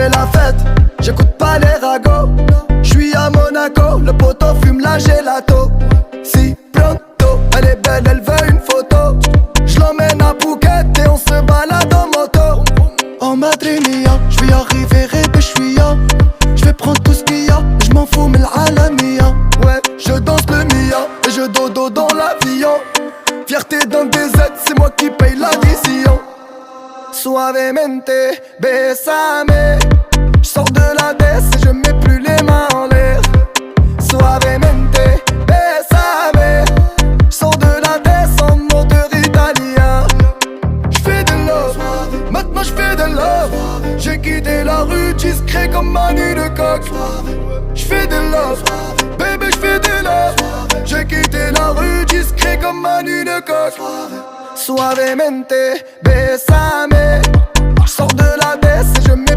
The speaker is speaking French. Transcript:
fais la fête, j'écoute pas les ragots. J'suis à Monaco, le poteau fume la gelato. Si pronto, elle est belle, elle veut une photo. J'l'emmène à Phuket et on se balade en moto. En Madrinia, j'vais arriver Rebéchouia. J'vais prendre tout ce qu'il y a, j'm'en fous mais l'alamia. Ouais, je danse le Mia et je dodo dans l'avion. Fierté d'un DZ, c'est moi qui paye l'addition. Suavemente, besame. J'sors de la baisse et je mets plus les mains en l'air. Suavemente, besame. J'sors de la baisse en moteur italien. J'fais de love, maintenant j'fais de love. J'ai quitté la rue discret comme Manu de coq. J'fais de love, bébé j'fais de love. J'ai quitté la rue discret comme Manu de coq. Suavemente, besame. J'sors de la baisse et je mets